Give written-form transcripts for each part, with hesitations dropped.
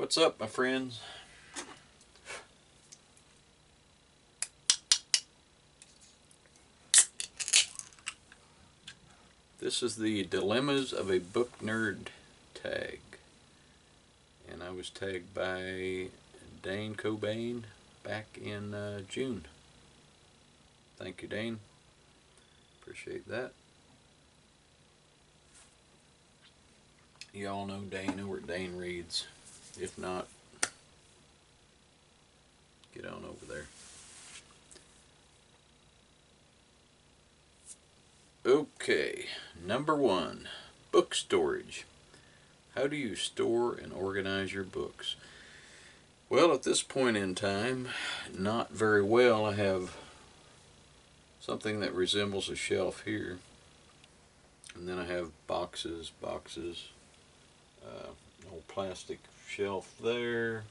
What's up, my friends? This is the Dilemmas of a Book Nerd tag. And I was tagged by Dane Cobain back in June. Thank you, Dane. Appreciate that. You all know Dane over at Dane Reads. If not, get on over there. Okay, number 1, book storage. How do you store and organize your books? Well, at this point in time, not very well. I have something that resembles a shelf here, and then I have boxes, old plastic shelf there,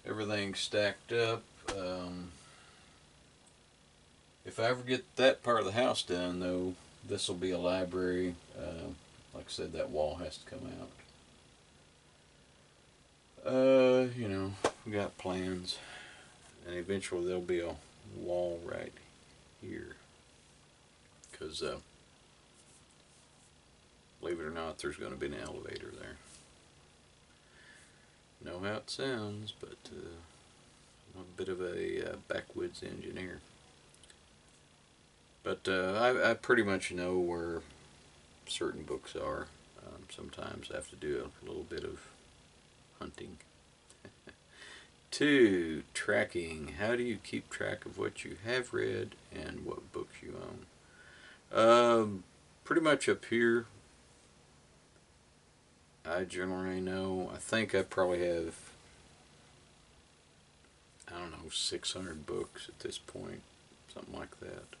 everything stacked up. If I ever get that part of the house done, though, this will be a library. Like I said, that wall has to come out. We got plans, and eventually there'll be a wall right here. Because, believe it or not, there's going to be an elevator there. Know how it sounds, but I'm a bit of a backwoods engineer. But I pretty much know where certain books are. Sometimes I have to do a little bit of hunting. 2, tracking. How do you keep track of what you have read and what books you own? Pretty much up here, I generally know. I think I probably have, I don't know, 600 books at this point. Something like that.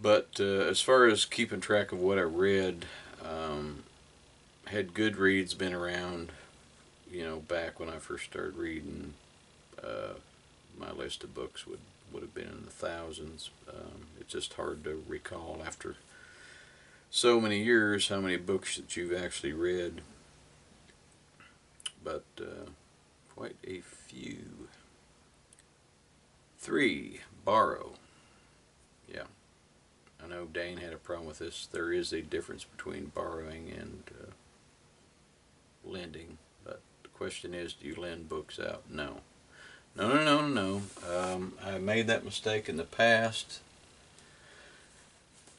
But as far as keeping track of what I read, had Goodreads been around, back when I first started reading, my list of books would have been in the thousands. It's just hard to recall after so many years how many books that you've actually read. But quite a few. 3, borrow. Yeah. I know Dane had a problem with this. There is a difference between borrowing and lending, but the question is, do you lend books out? No. No. I made that mistake in the past.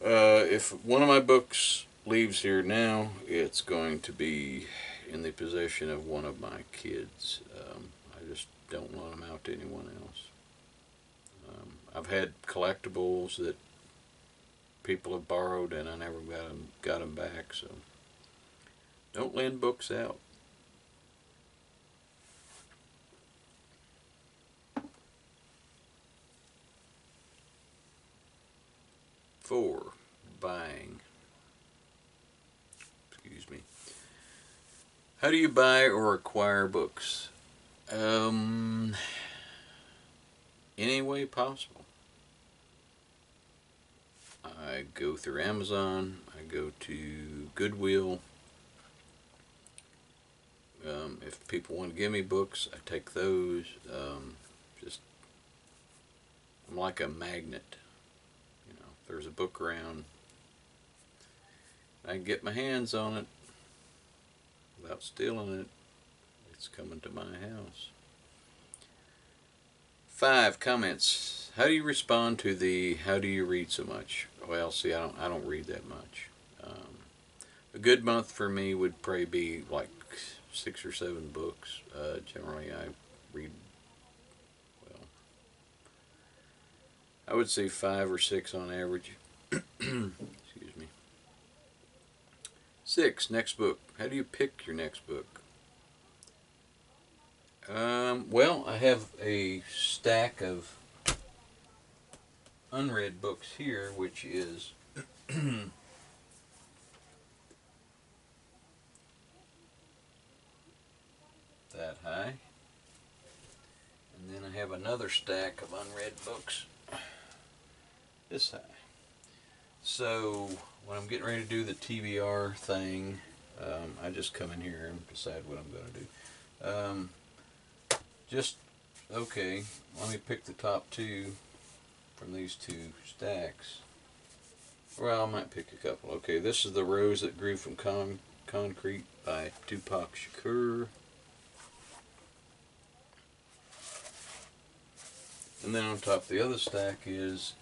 If one of my books leaves here now, it's going to be in the possession of one of my kids. I just don't loan them out to anyone else. I've had collectibles that people have borrowed and I never got them back, so don't lend books out. Four, buying. Excuse me. How do you buy or acquire books? Any way possible. I go through Amazon, I go to Goodwill. If people want to give me books, I take those. I'm like a magnet. If there's a book around, I can get my hands on it without stealing it. It's coming to my house. 5, comments. How do you respond to the "How do you read so much"? Well, see, I don't read that much. A good month for me would probably be like 6 or 7 books. Generally, I read, well, I would say 5 or 6 on average. Excuse me. 6, next book. How do you pick your next book? Well, I have a stack of unread books here, which is that high. And then I have another stack of unread books this high. So when I'm getting ready to do the TBR thing, I just come in here and decide what I'm going to do. Okay, let me pick the top two from these two stacks. Well, I might pick a couple. Okay, this is The Rose That Grew from Concrete by Tupac Shakur. And then on top of the other stack is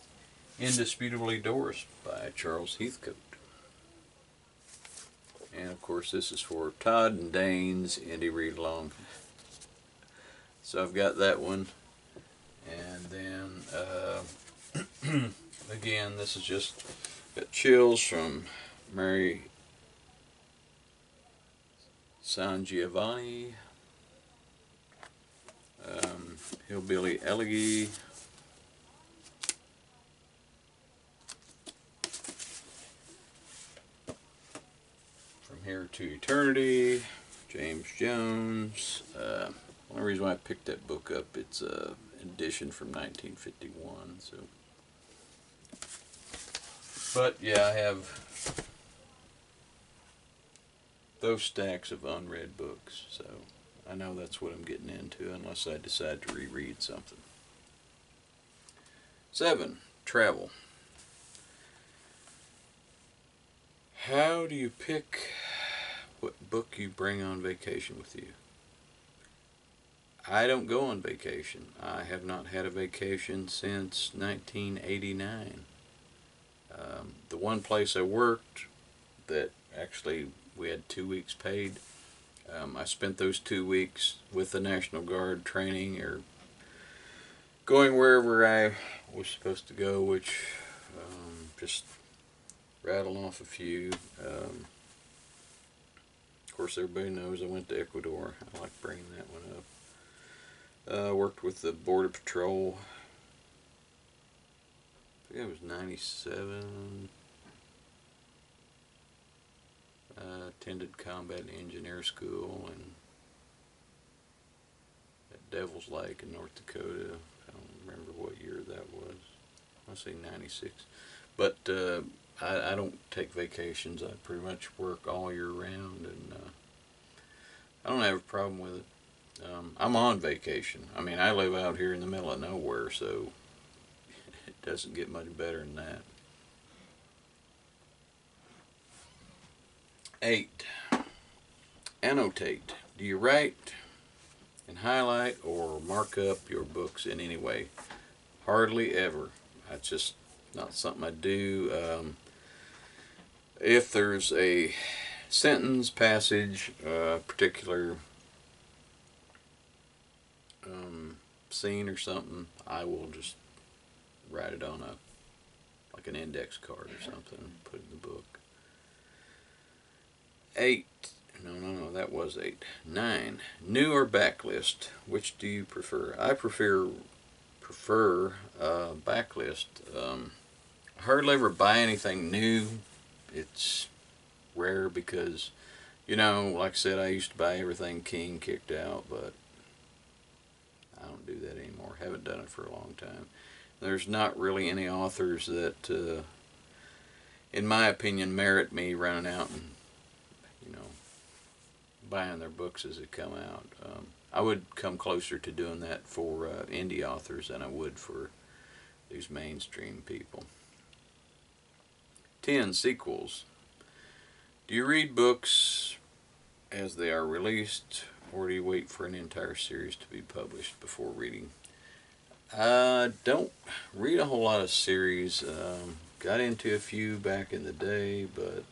Indisputably Doris by Charles Heathcote. And of course this is for Todd and Dane's Indie Read Along. So I've got that one. And then, again, this is just got Chills from Mary San Giovanni. Hillbilly Elegy. From Here to Eternity. James Jones. One reason why I picked that book up, it's an edition from 1951. So, but yeah, I have those stacks of unread books. So I know that's what I'm getting into, unless I decide to reread something. 7. Travel. How do you pick what book you bring on vacation with you? I don't go on vacation. I have not had a vacation since 1989. The one place I worked that actually we had 2 weeks paid, I spent those 2 weeks with the National Guard training or going wherever I was supposed to go, which just rattling off a few. Of course, everybody knows I went to Ecuador. I like bringing that one up. Worked with the Border Patrol. I think it was 97. Attended combat engineer school at Devil's Lake in North Dakota. I don't remember what year that was. I'll say 96. But I don't take vacations. I pretty much work all year round, and I don't have a problem with it. I'm on vacation. I mean, I live out here in the middle of nowhere, so it doesn't get much better than that. 8. Annotate. Do you write and highlight or mark up your books in any way? Hardly ever. That's just not something I do. If there's a sentence, passage, particular scene or something, I will just write it on like an index card or something and put it in the book. 8. No, that was 8. 9. New or backlist? Which do you prefer? I prefer backlist. I hardly ever buy anything new. It's rare because, like I said, I used to buy everything King kicked out, but I don't do that anymore. Haven't done it for a long time. There's not really any authors that, in my opinion, merit me running out and, buying their books as they come out. I would come closer to doing that for indie authors than I would for these mainstream people. 10. Sequels. Do you read books as they are released, or do you wait for an entire series to be published before reading? I don't read a whole lot of series. Got into a few back in the day, but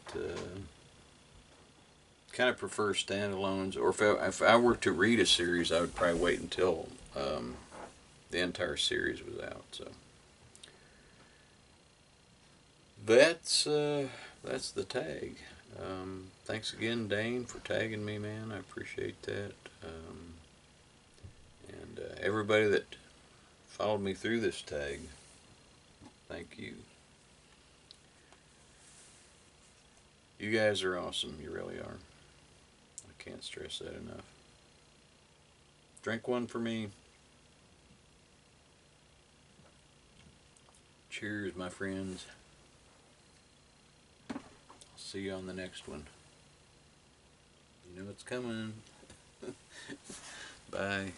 kind of prefer standalones. Or if I were to read a series, I would probably wait until the entire series was out. So that's the tag. Thanks again, Dane, for tagging me, man. I appreciate that. And everybody that followed me through this tag, thank you. You guys are awesome. You really are. I can't stress that enough. Drink one for me. Cheers, my friends. I'll see you on the next one. You know it's coming. Bye.